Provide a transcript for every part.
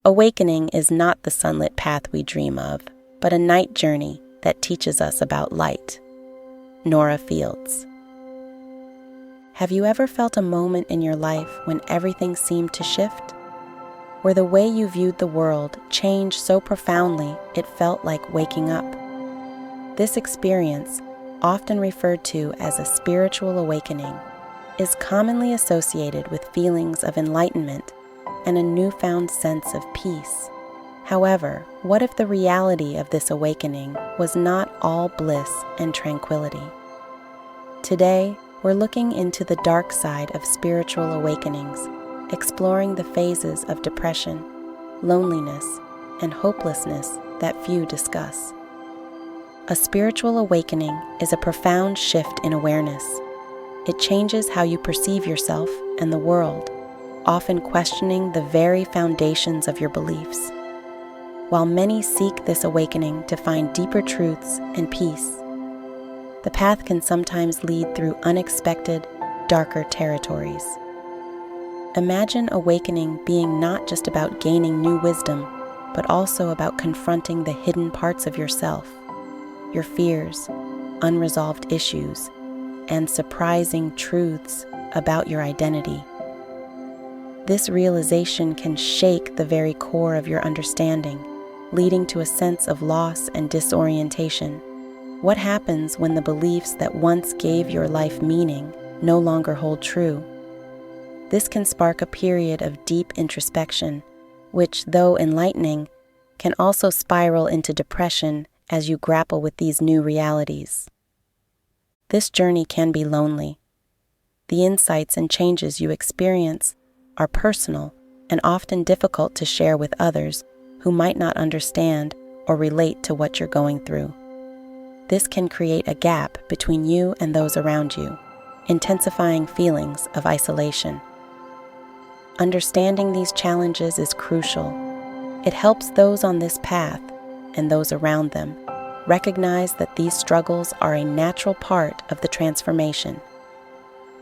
Awakening is not the sunlit path we dream of, but a night journey that teaches us about light. Nora Fields. Have you ever felt a moment in your life when everything seemed to shift? Where the way you viewed the world changed so profoundly it felt like waking up? This experience, often referred to as a spiritual awakening, is commonly associated with feelings of enlightenment and a newfound sense of peace. However, what if the reality of this awakening was not all bliss and tranquility? Today, we're looking into the dark side of spiritual awakenings, exploring the phases of depression, loneliness, and hopelessness that few discuss. A spiritual awakening is a profound shift in awareness. It changes how you perceive yourself and the world, often questioning the very foundations of your beliefs. While many seek this awakening to find deeper truths and peace, the path can sometimes lead through unexpected, darker territories. Imagine awakening being not just about gaining new wisdom, but also about confronting the hidden parts of yourself, your fears, unresolved issues, and surprising truths about your identity. This realization can shake the very core of your understanding, leading to a sense of loss and disorientation. What happens when the beliefs that once gave your life meaning no longer hold true? This can spark a period of deep introspection, which, though enlightening, can also spiral into depression as you grapple with these new realities. This journey can be lonely. The insights and changes you experience are personal and often difficult to share with others who might not understand or relate to what you're going through. This can create a gap between you and those around you, intensifying feelings of isolation. Understanding these challenges is crucial. It helps those on this path and those around them recognize that these struggles are a natural part of the transformation.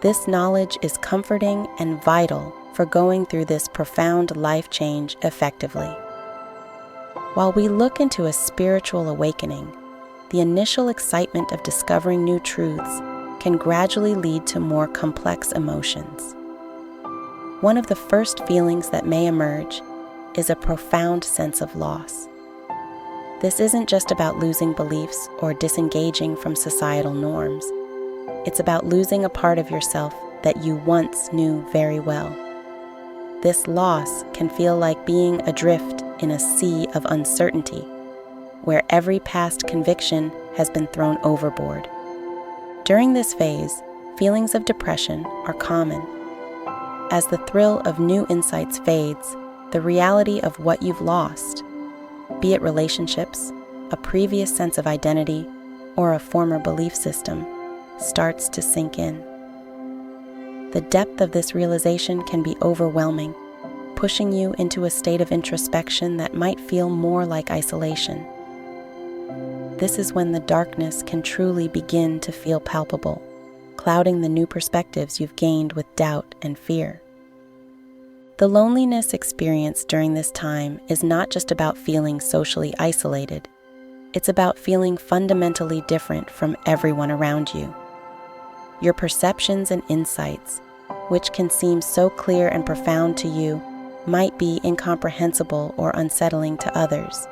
This knowledge is comforting and vital for going through this profound life change effectively. While we look into a spiritual awakening, the initial excitement of discovering new truths can gradually lead to more complex emotions. One of the first feelings that may emerge is a profound sense of loss. This isn't just about losing beliefs or disengaging from societal norms. It's about losing a part of yourself that you once knew very well. This loss can feel like being adrift in a sea of uncertainty, where every past conviction has been thrown overboard. During this phase, feelings of depression are common. As the thrill of new insights fades, the reality of what you've lost, be it relationships, a previous sense of identity, or a former belief system, starts to sink in. The depth of this realization can be overwhelming, pushing you into a state of introspection that might feel more like isolation. This is when the darkness can truly begin to feel palpable, clouding the new perspectives you've gained with doubt and fear. The loneliness experienced during this time is not just about feeling socially isolated. It's about feeling fundamentally different from everyone around you. Your perceptions and insights, which can seem so clear and profound to you, might be incomprehensible or unsettling to others.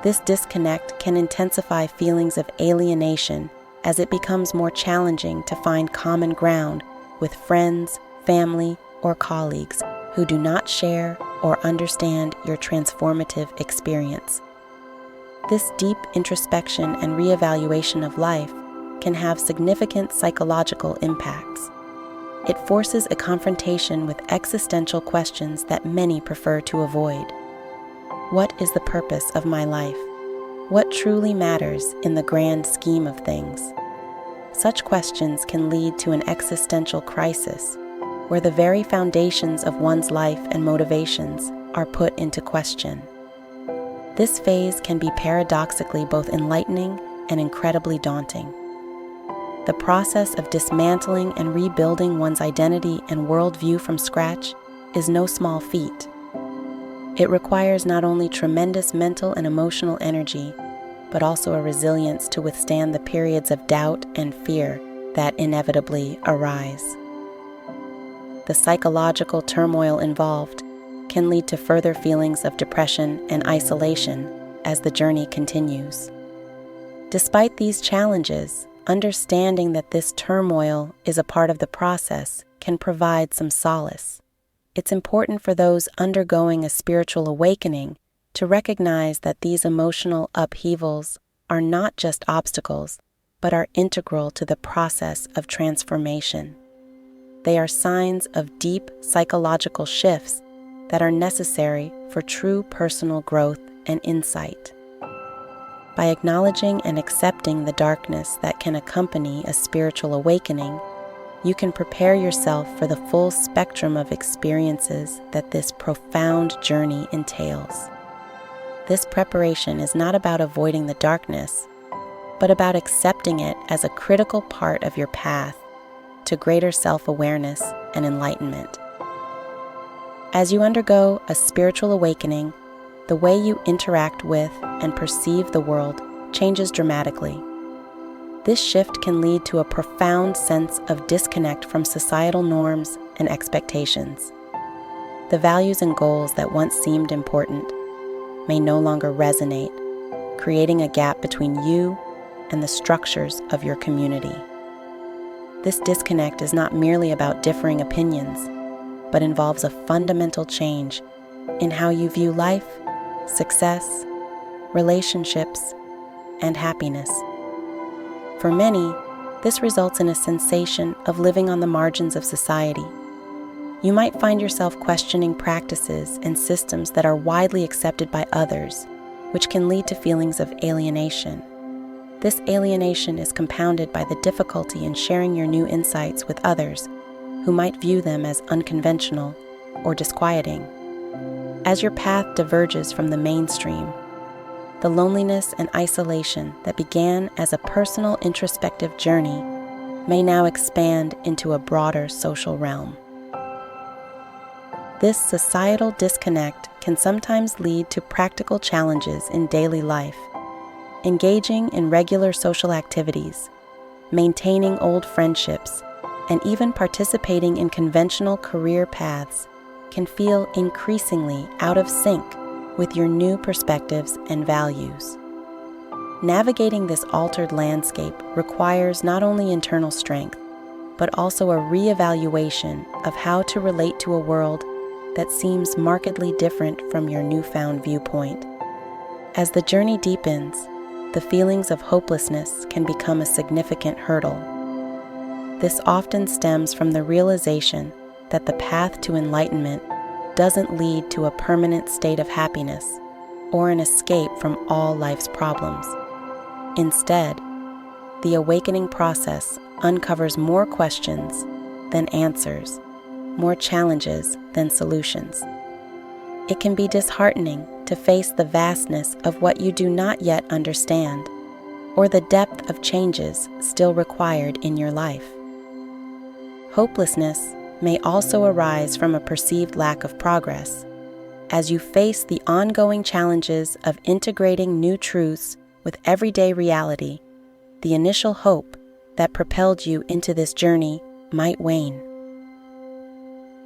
This disconnect can intensify feelings of alienation as it becomes more challenging to find common ground with friends, family, or colleagues who do not share or understand your transformative experience. This deep introspection and reevaluation of life can have significant psychological impacts. It forces a confrontation with existential questions that many prefer to avoid. What is the purpose of my life? What truly matters in the grand scheme of things? Such questions can lead to an existential crisis, where the very foundations of one's life and motivations are put into question. This phase can be paradoxically both enlightening and incredibly daunting. The process of dismantling and rebuilding one's identity and worldview from scratch is no small feat. It requires not only tremendous mental and emotional energy, but also a resilience to withstand the periods of doubt and fear that inevitably arise. The psychological turmoil involved can lead to further feelings of depression and isolation as the journey continues. Despite these challenges, understanding that this turmoil is a part of the process can provide some solace. It's important for those undergoing a spiritual awakening to recognize that these emotional upheavals are not just obstacles, but are integral to the process of transformation. They are signs of deep psychological shifts that are necessary for true personal growth and insight. By acknowledging and accepting the darkness that can accompany a spiritual awakening, you can prepare yourself for the full spectrum of experiences that this profound journey entails. This preparation is not about avoiding the darkness, but about accepting it as a critical part of your path to greater self-awareness and enlightenment. As you undergo a spiritual awakening, the way you interact with and perceive the world changes dramatically. This shift can lead to a profound sense of disconnect from societal norms and expectations. The values and goals that once seemed important may no longer resonate, creating a gap between you and the structures of your community. This disconnect is not merely about differing opinions, but involves a fundamental change in how you view life, success, relationships, and happiness. For many, this results in a sensation of living on the margins of society. You might find yourself questioning practices and systems that are widely accepted by others, which can lead to feelings of alienation. This alienation is compounded by the difficulty in sharing your new insights with others who might view them as unconventional or disquieting. As your path diverges from the mainstream, the loneliness and isolation that began as a personal introspective journey may now expand into a broader social realm. This societal disconnect can sometimes lead to practical challenges in daily life. Engaging in regular social activities, maintaining old friendships, and even participating in conventional career paths can feel increasingly out of sync with your new perspectives and values. Navigating this altered landscape requires not only internal strength, but also a reevaluation of how to relate to a world that seems markedly different from your newfound viewpoint. As the journey deepens, the feelings of hopelessness can become a significant hurdle. This often stems from the realization that the path to enlightenment doesn't lead to a permanent state of happiness or an escape from all life's problems. Instead, the awakening process uncovers more questions than answers, more challenges than solutions. It can be disheartening to face the vastness of what you do not yet understand, or the depth of changes still required in your life. Hopelessness may also arise from a perceived lack of progress. As you face the ongoing challenges of integrating new truths with everyday reality, the initial hope that propelled you into this journey might wane.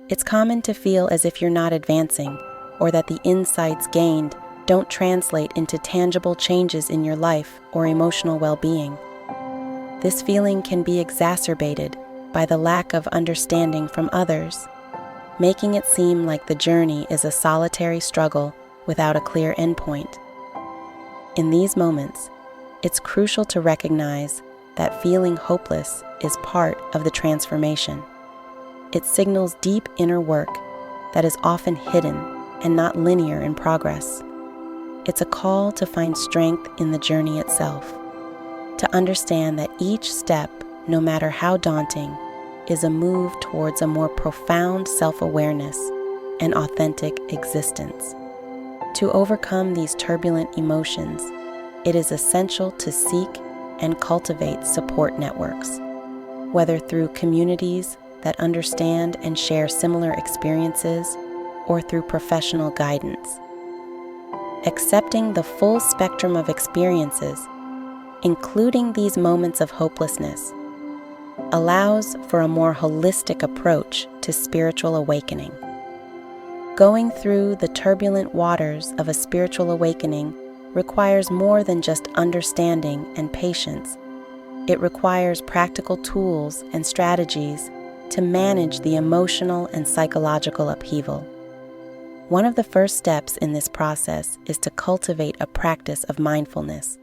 It's common to feel as if you're not advancing, or that the insights gained don't translate into tangible changes in your life or emotional well-being. This feeling can be exacerbated by the lack of understanding from others, making it seem like the journey is a solitary struggle without a clear endpoint. In these moments, it's crucial to recognize that feeling hopeless is part of the transformation. It signals deep inner work that is often hidden and not linear in progress. It's a call to find strength in the journey itself, to understand that each step, no matter how daunting, is a move towards a more profound self-awareness and authentic existence. To overcome these turbulent emotions, it is essential to seek and cultivate support networks, whether through communities that understand and share similar experiences, or through professional guidance. Accepting the full spectrum of experiences, including these moments of hopelessness, allows for a more holistic approach to spiritual awakening. Going through the turbulent waters of a spiritual awakening requires more than just understanding and patience. It requires practical tools and strategies to manage the emotional and psychological upheaval. One of the first steps in this process is to cultivate a practice of mindfulness.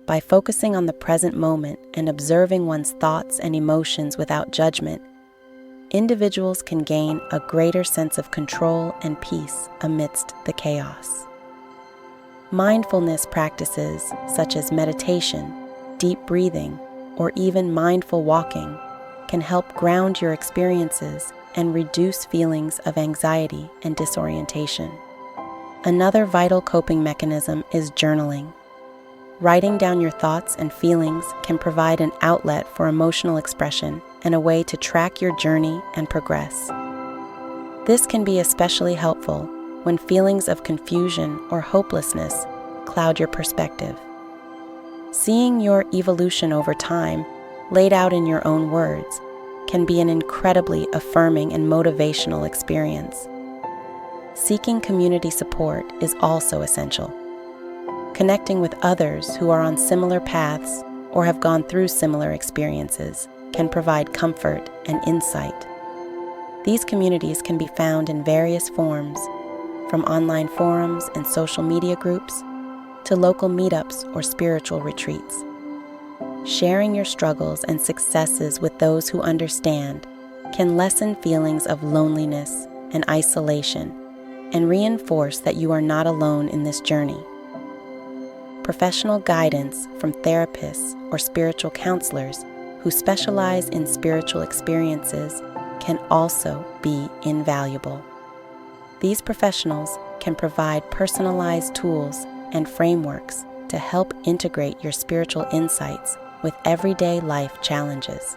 By focusing on the present moment and observing one's thoughts and emotions without judgment, individuals can gain a greater sense of control and peace amidst the chaos. Mindfulness practices such as meditation, deep breathing, or even mindful walking can help ground your experiences and reduce feelings of anxiety and disorientation. Another vital coping mechanism is journaling. Writing down your thoughts and feelings can provide an outlet for emotional expression and a way to track your journey and progress. This can be especially helpful when feelings of confusion or hopelessness cloud your perspective. Seeing your evolution over time, laid out in your own words, can be an incredibly affirming and motivational experience. Seeking community support is also essential. Connecting with others who are on similar paths or have gone through similar experiences can provide comfort and insight. These communities can be found in various forms, from online forums and social media groups to local meetups or spiritual retreats. Sharing your struggles and successes with those who understand can lessen feelings of loneliness and isolation and reinforce that you are not alone in this journey. Professional guidance from therapists or spiritual counselors who specialize in spiritual experiences can also be invaluable. These professionals can provide personalized tools and frameworks to help integrate your spiritual insights with everyday life challenges.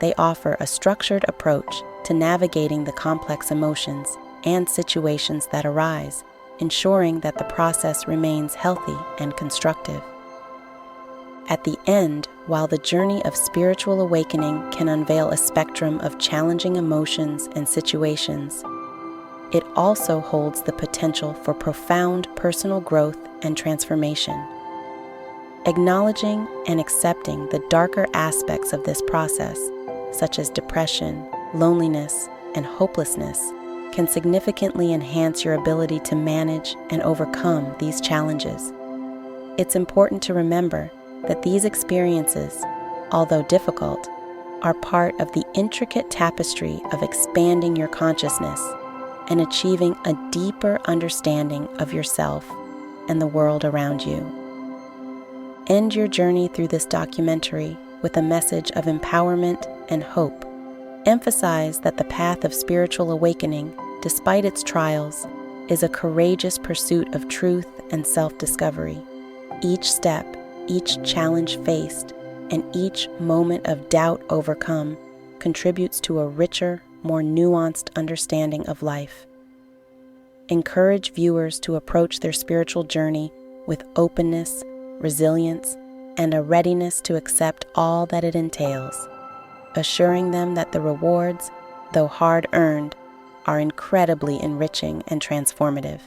They offer a structured approach to navigating the complex emotions and situations that arise, ensuring that the process remains healthy and constructive. At the end, while the journey of spiritual awakening can unveil a spectrum of challenging emotions and situations, it also holds the potential for profound personal growth and transformation. Acknowledging and accepting the darker aspects of this process, such as depression, loneliness, and hopelessness, can significantly enhance your ability to manage and overcome these challenges. It's important to remember that these experiences, although difficult, are part of the intricate tapestry of expanding your consciousness and achieving a deeper understanding of yourself and the world around you. End your journey through this documentary with a message of empowerment and hope. Emphasize that the path of spiritual awakening, despite its trials, is a courageous pursuit of truth and self-discovery. Each step, each challenge faced, and each moment of doubt overcome contributes to a richer, more nuanced understanding of life. Encourage viewers to approach their spiritual journey with openness, resilience, and a readiness to accept all that it entails, assuring them that the rewards, though hard-earned, are incredibly enriching and transformative.